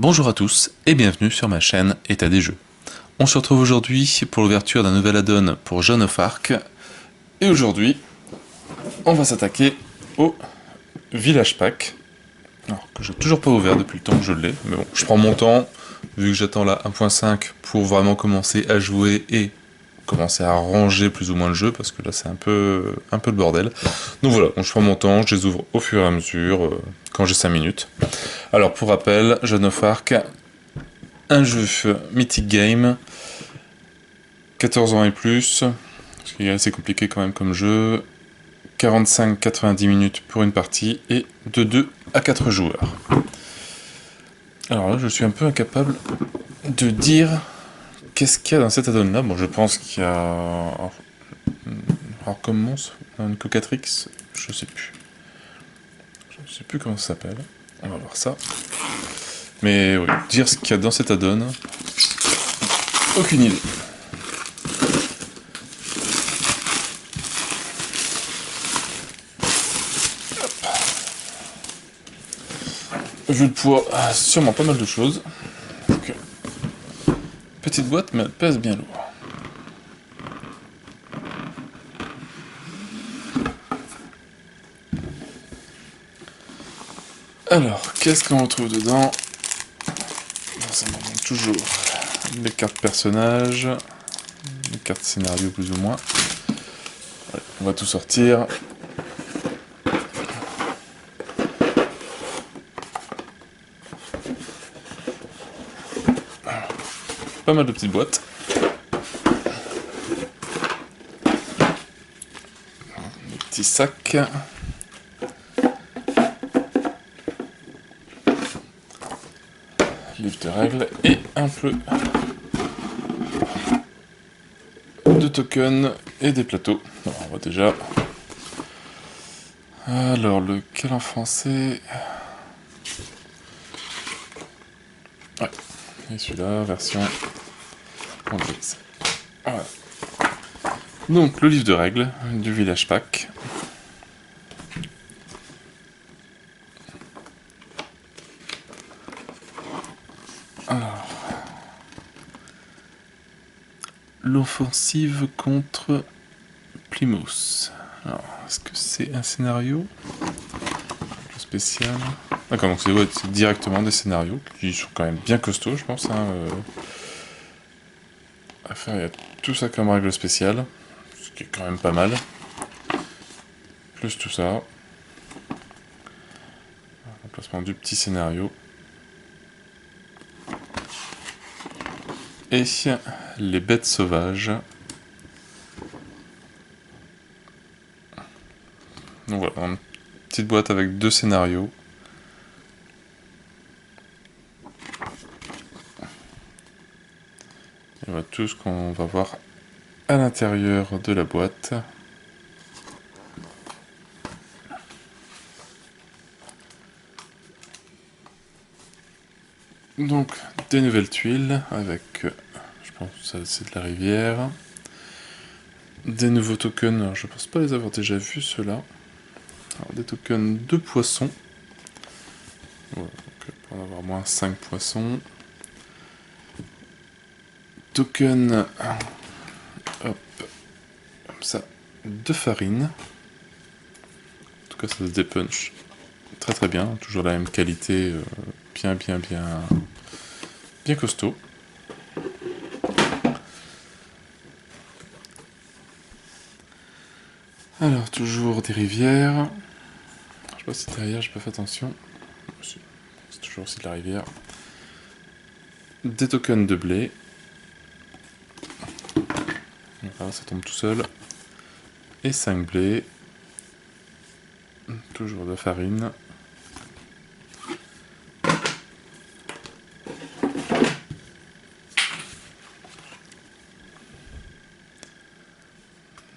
Bonjour à tous et bienvenue sur ma chaîne État des Jeux. On se retrouve aujourd'hui pour l'ouverture d'un nouvel add-on pour Joan of Arc. Et aujourd'hui, on va s'attaquer au Village Pack. Alors que j'ai toujours pas ouvert depuis le temps que je l'ai, mais bon, je prends mon temps, vu que j'attends la 1.5 pour vraiment commencer à jouer et commencer à ranger plus ou moins le jeu, parce que là c'est un peu le bordel. Donc voilà, je prends mon temps, je les ouvre au fur et à mesure, quand j'ai 5 minutes. Alors pour rappel, Joan of Arc, un jeu Mythic Game, 14 ans et plus, ce qui est assez compliqué quand même comme jeu, 45-90 minutes pour une partie, et de 2 à 4 joueurs. Alors là, je suis un peu incapable de dire qu'est-ce qu'il y a dans cet add-on là. Bon, je pense qu'il y a... Alors comme monstre, une Cocatrix, je sais plus. Je sais plus comment ça s'appelle. On va voir ça. Mais oui, dire ce qu'il y a dans cet add-on, aucune idée. Vu le poids, sûrement pas mal de choses. Donc, petite boîte, mais elle pèse bien lourd. Alors, qu'est-ce qu'on retrouve dedans? Ça me montre toujours les cartes personnages, les cartes scénario plus ou moins. Ouais, on va tout sortir. Pas mal de petites boîtes. Des petits sacs. Livre de règles et un peu de tokens et des plateaux. Alors, on va déjà... Alors, lequel en français? Ouais, et celui-là, version anglaise. Voilà. Donc, le livre de règles du Village Pack. Alors, l'offensive contre Plymouth. Alors, est-ce que c'est un scénario spécial? D'accord, donc c'est directement des scénarios qui sont quand même bien costauds, je pense. À faire, il y a tout ça comme règle spéciale, ce qui est quand même pas mal. Plus tout ça. Remplacement du petit scénario. Et les bêtes sauvages. Donc voilà, une petite boîte avec 2 scénarios. Et voilà tout ce qu'on va voir à l'intérieur de la boîte. Donc des nouvelles tuiles avec, je pense que ça c'est de la rivière. Des nouveaux tokens, alors je pense pas les avoir déjà vus ceux-là. Alors des tokens de poissons. Voilà, donc pour en avoir moins 5 poissons. Token, hop, comme ça, de farine. En tout cas ça se dépunch très très bien, toujours la même qualité, bien costaud. Alors toujours des rivières. Je sais pas si derrière j'ai pas fait attention. C'est toujours aussi de la rivière. Des tokens de blé. Voilà, ça tombe tout seul. Et 5 blés. Toujours de farine.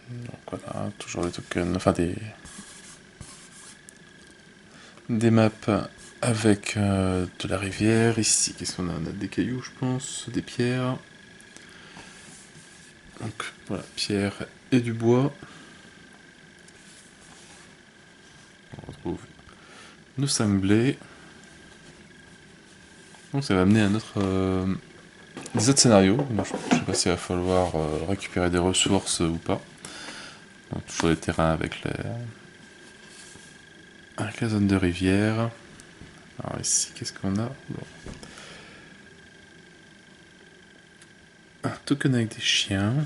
Donc voilà, toujours des tokens, enfin des maps avec de la rivière. Ici, qu'est-ce qu'on a? On a des cailloux, je pense, des pierres. Donc voilà, pierre et du bois. On retrouve nos 5 blés. Donc ça va amener à des autres scénarios. Donc, je sais pas s'il va falloir récupérer des ressources ou pas. Donc, toujours les terrains avec la zone de rivière. Alors ici, qu'est-ce qu'on a? Bon. Un token avec des chiens.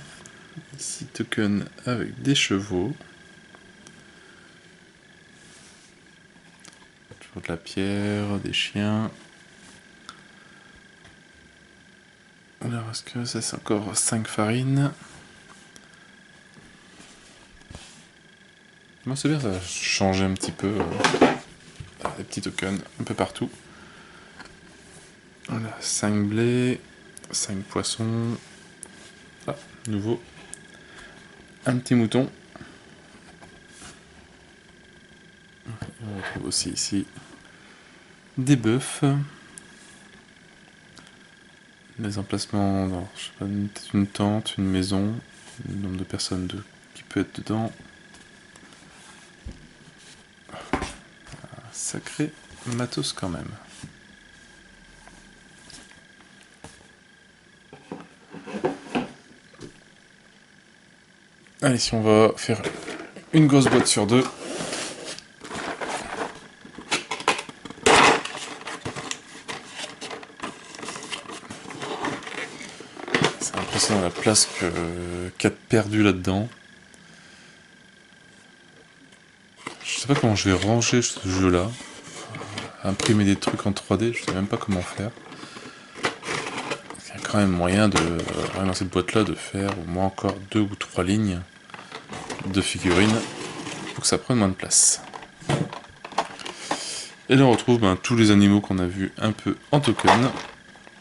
Ici, token avec des chevaux. Toujours de la pierre, des chiens. Alors, est-ce que ça c'est encore 5 farines? Moi, c'est bien, ça va changer un petit peu. Des petits tokens un peu partout. Voilà, 5 blés, 5 poissons. Ah, nouveau. Un petit mouton. On retrouve aussi ici des bœufs. Les emplacements, alors, je sais pas, peut-être une tente, une maison, le nombre de personnes qui peut être dedans. Un sacré matos quand même. Allez, si on va faire une grosse boîte sur deux. C'est impressionnant la place qu'a perdu là-dedans. Je sais pas comment je vais ranger ce jeu-là. Imprimer des trucs en 3D, je sais même pas comment faire. Il y a quand même moyen dans cette boîte-là, de faire au moins encore 2 ou 3 lignes de figurines pour que ça prenne moins de place. Et là on retrouve tous les animaux qu'on a vus un peu en token.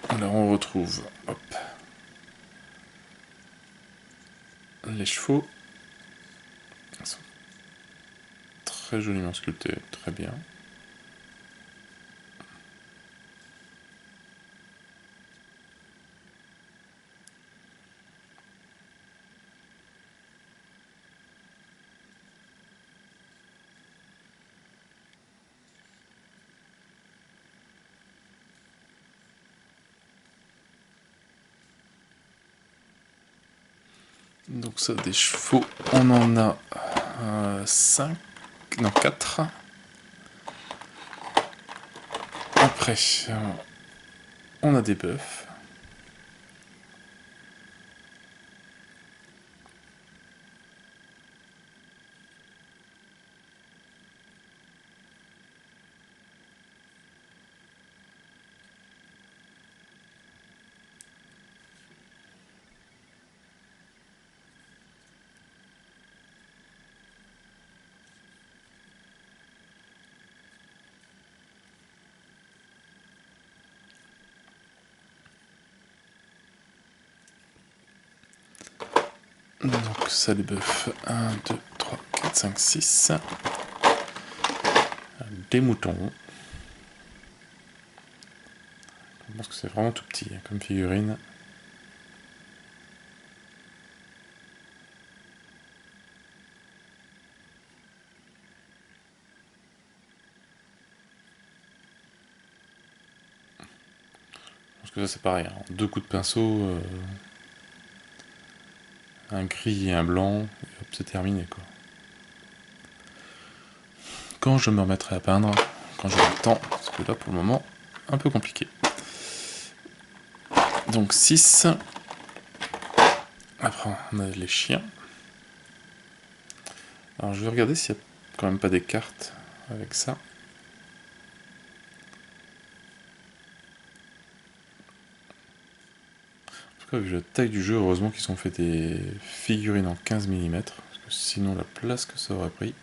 Alors on retrouve les chevaux. Ils sont très joliment sculptés, très bien. Donc ça, des chevaux, on en a 5, non 4. Après, on a des bœufs. Donc ça, les bœufs, 1, 2, 3, 4, 5, 6. Des moutons. Je pense que c'est vraiment tout petit comme figurine. Je pense que ça c'est pareil, hein. 2 coups de pinceau, un gris et un blanc, et hop, c'est terminé quoi. Quand je me remettrai à peindre, quand j'aurai le temps, parce que là pour le moment, un peu compliqué. Donc 6. Après on a les chiens. Alors je vais regarder s'il n'y a quand même pas des cartes avec ça. En tout cas, vu la taille du jeu, heureusement qu'ils ont fait des figurines en 15 mm, parce que sinon la place que ça aurait pris.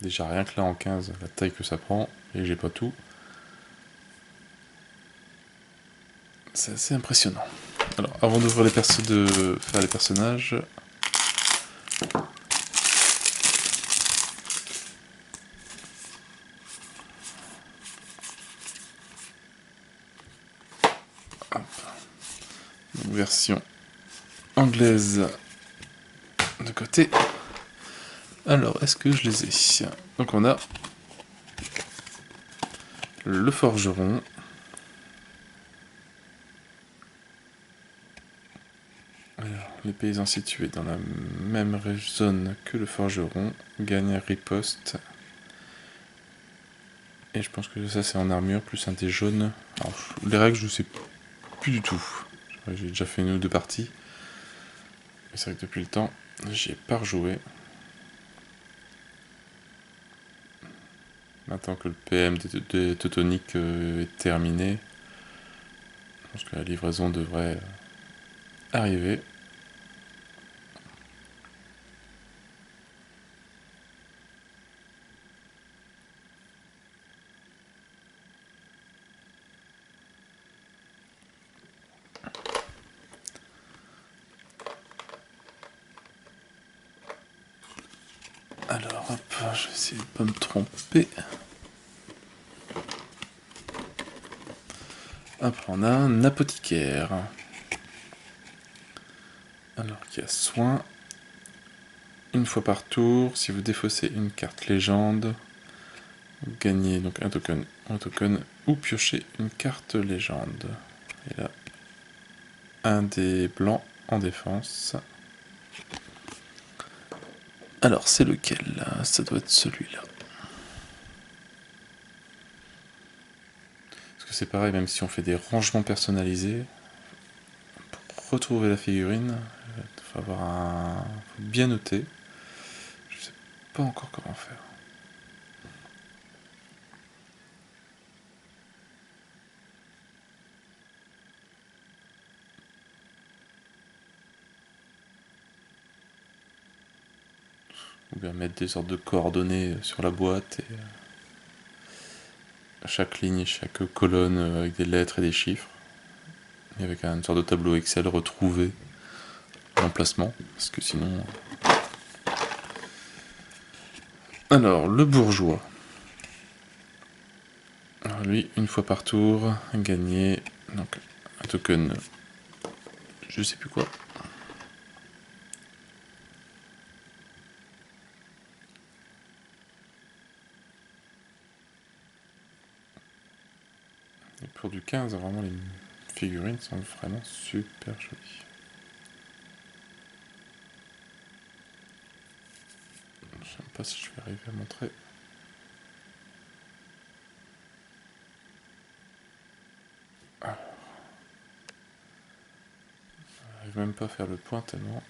Déjà rien que là en 15, la taille que ça prend, et j'ai pas tout. C'est assez impressionnant. Alors, avant de faire les personnages... Hop. Donc, version anglaise de côté. Alors, est-ce que je les ai? Donc on a le forgeron. Alors, les paysans situés dans la même zone que le forgeron gagnent un riposte. Et je pense que ça c'est en armure, plus un dé jaune. Alors, les règles je sais plus du tout. J'ai déjà fait une ou deux parties. Et c'est vrai que depuis le temps, j'y ai pas rejoué. Maintenant que le PM des Teutoniques est terminé, je pense que la livraison devrait arriver. Alors hop, je vais essayer de pas me tromper. Hop, on a un apothicaire. Alors qui a soin. Une fois par tour, si vous défaussez une carte légende, vous gagnez donc un token ou piochez une carte légende. Et là, un des blancs en défense. Alors c'est lequel? Ça doit être celui-là. Parce que c'est pareil, même si on fait des rangements personnalisés, pour retrouver la figurine, il faut bien noter. Je sais pas encore comment faire. Ou bien mettre des sortes de coordonnées sur la boîte et chaque ligne, chaque colonne avec des lettres et des chiffres. Et avec une sorte de tableau Excel retrouver l'emplacement. Parce que sinon. Alors, le bourgeois. Alors lui, une fois par tour, gagner donc un token. Je sais plus quoi. Et pour du 15, vraiment les figurines sont vraiment super jolies. Je sais pas si je vais arriver à montrer. Alors, j'arrive même pas à faire le point tellement.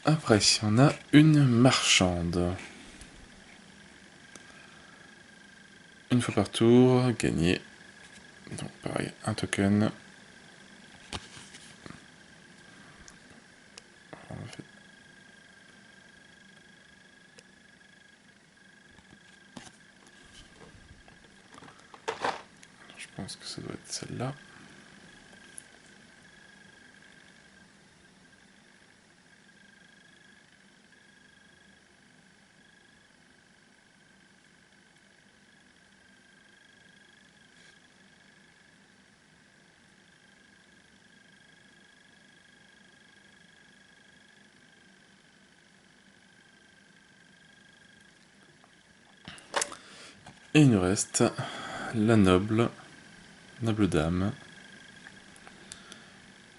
Après, on a une marchande. Une fois par tour, gagner. Donc pareil, un token. Je pense que ça doit être celle-là. Et il nous reste la noble dame.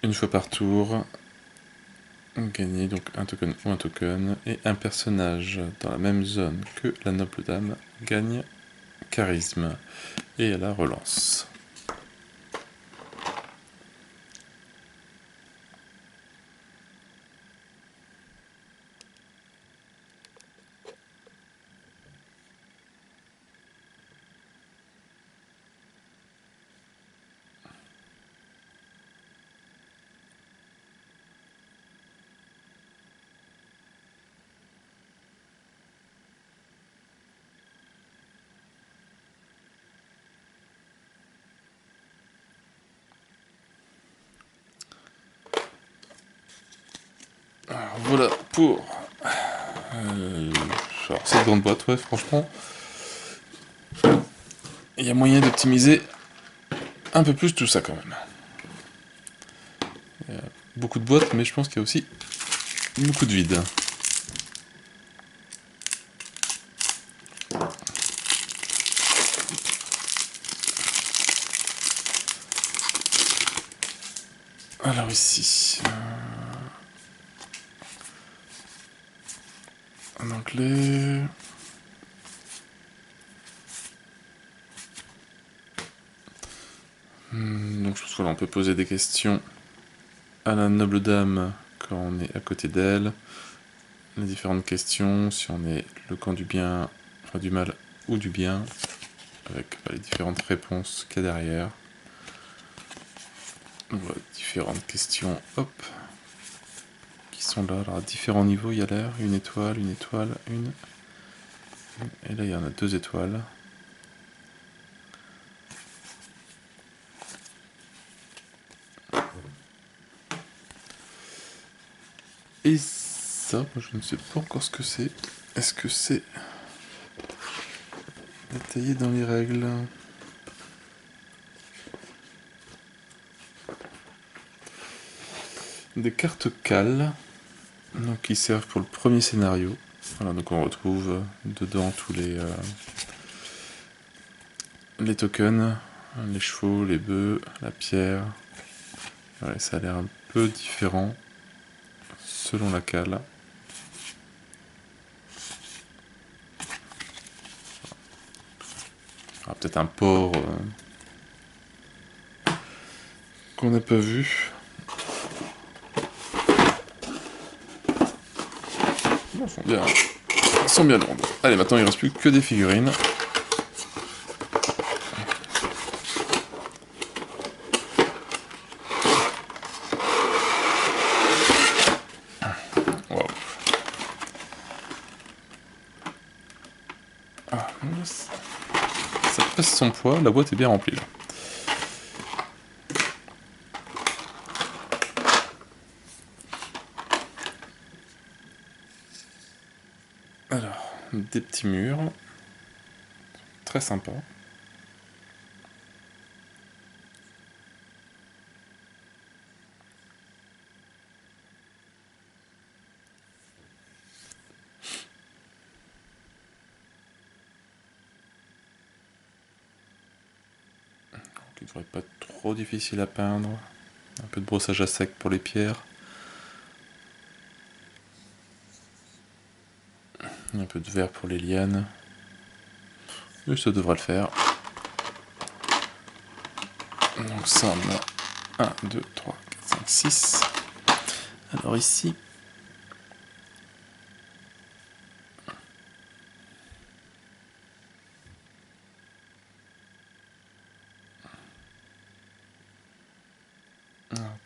Une fois par tour, gagner donc un token ou un token, et un personnage dans la même zone que la noble dame gagne charisme, et elle la relance. Alors voilà pour alors cette grande boîte, ouais, franchement, il y a moyen d'optimiser un peu plus tout ça quand même. Il y a beaucoup de boîtes, mais je pense qu'il y a aussi beaucoup de vide. Alors ici, en anglais. Donc je pense qu'on peut poser des questions à la noble dame quand on est à côté d'elle. Les différentes questions, si on est le camp du bien, enfin du mal ou du bien, avec les différentes réponses qu'il y a derrière. On voit différentes questions, hop, qui sont là. Alors à différents niveaux, il y a l'air, une étoile, une. Et là, il y en a 2 étoiles. Et ça, moi, je ne sais pas encore ce que c'est. Est-ce que c'est détaillé dans les règles? Des cartes cales, donc qui servent pour le premier scénario. Voilà, donc on retrouve dedans tous les tokens, les chevaux, les bœufs, la pierre. Ouais, ça a l'air un peu différent selon la cale. Ah, peut-être un port qu'on n'a pas vu. Ils sont bien lourds. Allez, maintenant il ne reste plus que des figurines. Wow. Ah, ça pèse son poids, la boîte est bien remplie là. Alors, des petits murs. Très sympa. Qui ne devrait pas être trop difficile à peindre. Un peu de brossage à sec pour les pierres. Un peu de vert pour les lianes. Et ça devrait le faire. Donc ça on a 1, 2, 3, 4, 5, 6. Alors ici,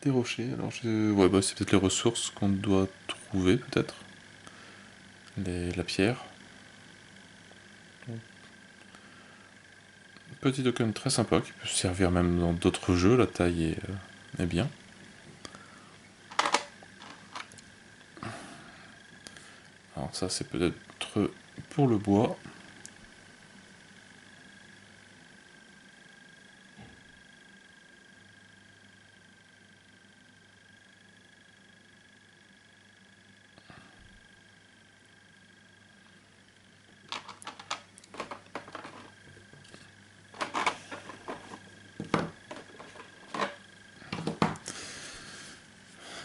des rochers. Alors ouais, bah, c'est peut-être les ressources qu'on doit trouver peut-être. La pierre. Petit token très sympa qui peut servir même dans d'autres jeux, la taille est bien. Alors ça c'est peut-être pour le bois.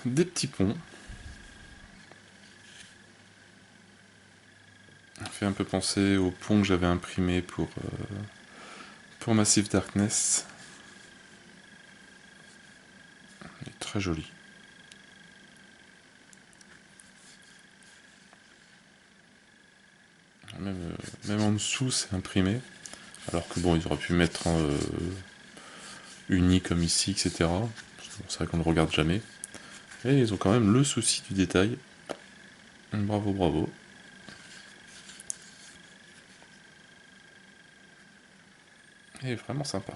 Des petits ponts. Ça fait un peu penser au pont que j'avais imprimé pour Massive Darkness. Il est très joli. Même en dessous c'est imprimé. Alors que bon, ils auraient pu mettre uni comme ici, etc. C'est vrai qu'on ne regarde jamais. Et ils ont quand même le souci du détail. Bravo, bravo. Et vraiment sympa.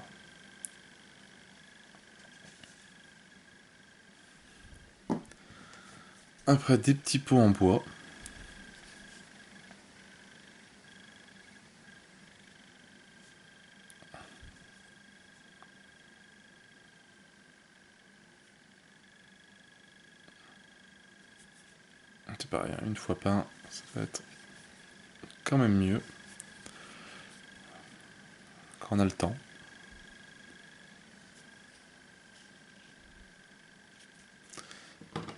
Après, des petits pots en bois. c'est pareil, hein, une fois peint, ça va être quand même mieux. Quand on a le temps.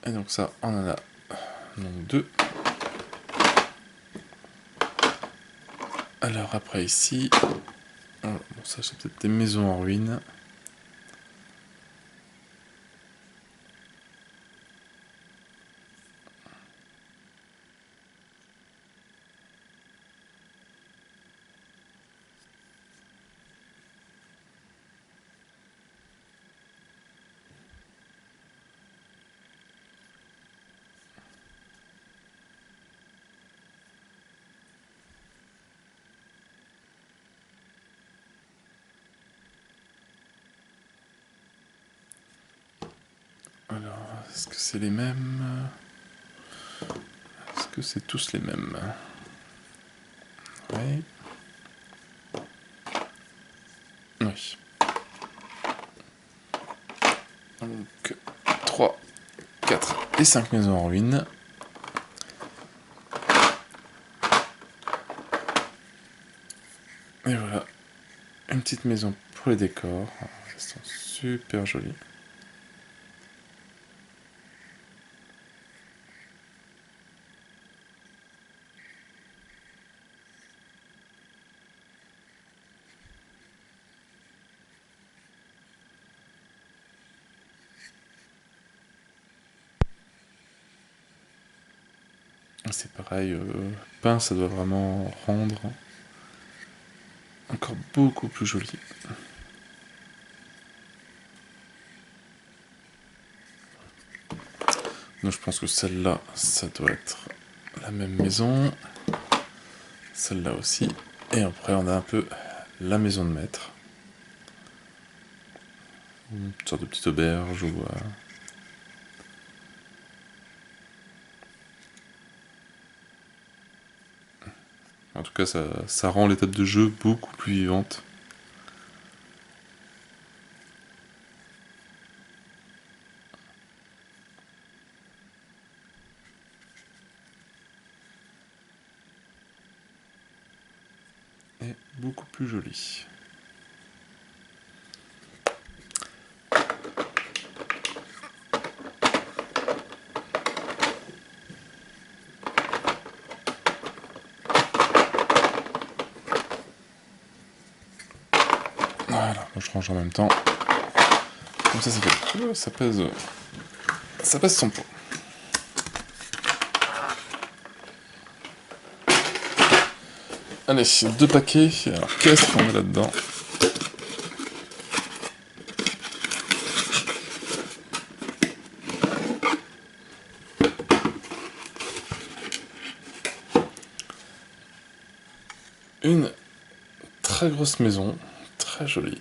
Et donc ça, on en a donc 2. Alors après ici, bon, ça c'est peut-être des maisons en ruine. Alors, est-ce que c'est les mêmes? Est-ce que c'est tous les mêmes? Oui. Oui. Donc, 3, 4 et 5 maisons en ruine. Et voilà, une petite maison pour les décors. Elles sont super jolies. C'est pareil, peint, ça doit vraiment rendre encore beaucoup plus joli. Donc je pense que celle-là, ça doit être la même maison. Celle-là aussi. Et après, on a un peu la maison de maître. Une sorte de petite auberge ou... En tout cas, ça rend l'étape de jeu beaucoup plus vivante. Et beaucoup plus jolie. Voilà, moi je range en même temps. Comme ça, ça pèse son poids. Allez, 2 paquets. Alors, qu'est-ce qu'on met là-dedans? Une très grosse maison, très jolie.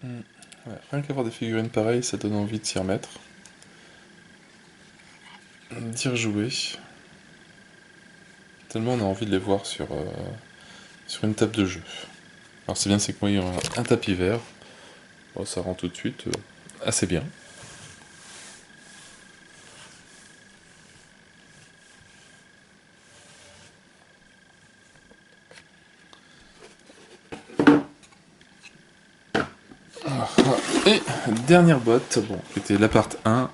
Ouais, rien qu'avoir des figurines pareilles, ça donne envie de s'y remettre. D'y rejouer. Tellement on a envie de les voir sur une table de jeu. Alors c'est bien, c'est que moi il y a un tapis vert. Bon, ça rend tout de suite assez bien. Et dernière boîte, bon, qui était l'appart 1.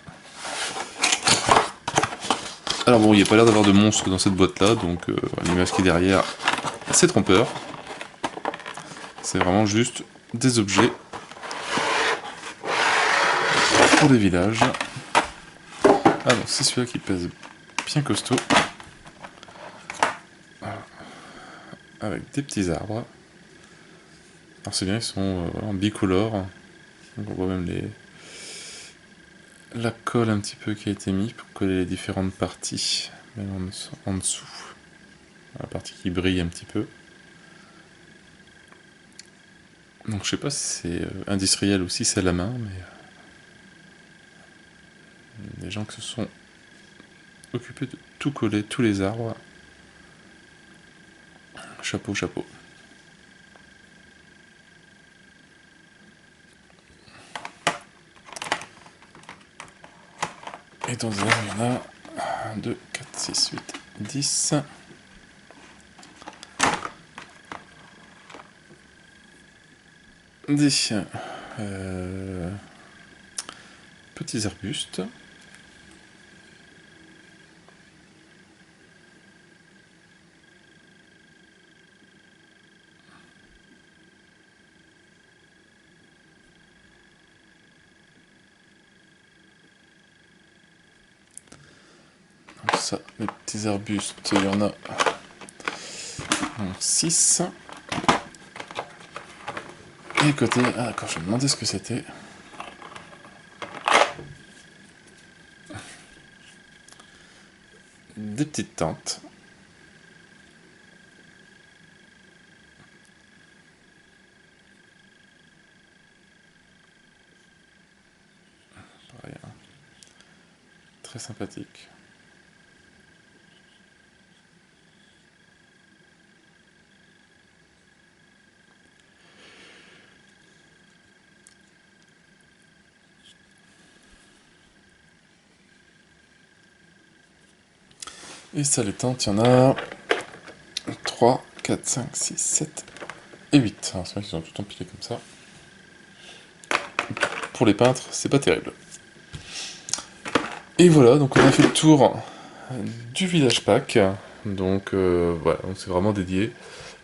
Alors bon, il n'y a pas l'air d'avoir de monstres dans cette boîte-là, donc l'image qui est derrière, c'est trompeur. C'est vraiment juste des objets pour des villages. Ah non, c'est celui-là qui pèse bien costaud. avec des petits arbres. Alors c'est bien, ils sont en bicolore. Donc on voit même la colle un petit peu qui a été mise pour coller les différentes parties, même en dessous. La partie qui brille un petit peu. Donc je sais pas si c'est industriel ou si c'est à la main, mais des gens qui se sont occupés de tout coller, tous les arbres. Chapeau, chapeau. Et dans les arbres, il y en a 1, 2, 4, 6, 8, 10. 10 petits arbustes. Donc ça, les petits arbustes, il y en a 6. Et côté... Ah d'accord, je me demandais ce que c'était. Des petites tentes. Pareil, hein. Très sympathique. Et ça, les tentes, il y en a 3, 4, 5, 6, 7 et 8. Alors c'est vrai qu'ils sont tout empilés comme ça. Pour les peintres, c'est pas terrible. Et voilà, donc on a fait le tour du village Pâques. Donc voilà, c'est vraiment dédié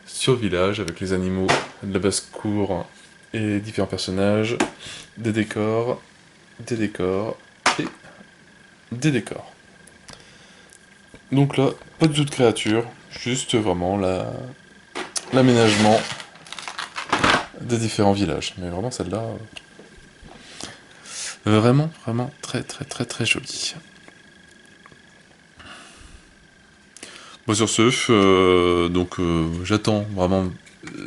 sur le village avec les animaux de la basse-cour et les différents personnages, des décors et des décors. Donc là, pas du tout de créature, juste vraiment l'aménagement des différents villages. Mais vraiment celle-là, vraiment très jolie. Bon, sur ce, j'attends vraiment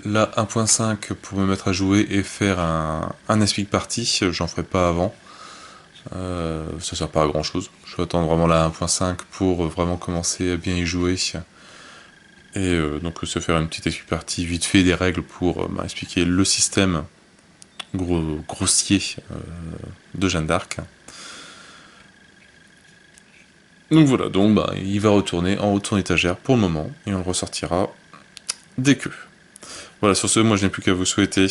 la 1.5 pour me mettre à jouer et faire un Speak Party, j'en ferai pas avant. Ça sert pas à grand chose. Je vais attendre vraiment la 1.5 pour vraiment commencer à bien y jouer. Et donc se faire une petite Speak Party vite fait des règles pour expliquer le système grossier de Jeanne d'Arc. Donc voilà, il va retourner en haut de son étagère pour le moment, et on le ressortira dès que. Voilà, sur ce, moi je n'ai plus qu'à vous souhaiter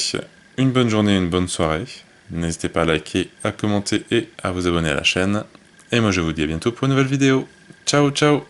une bonne journée et une bonne soirée. N'hésitez pas à liker, à commenter et à vous abonner à la chaîne. Et moi je vous dis à bientôt pour une nouvelle vidéo. Ciao ciao.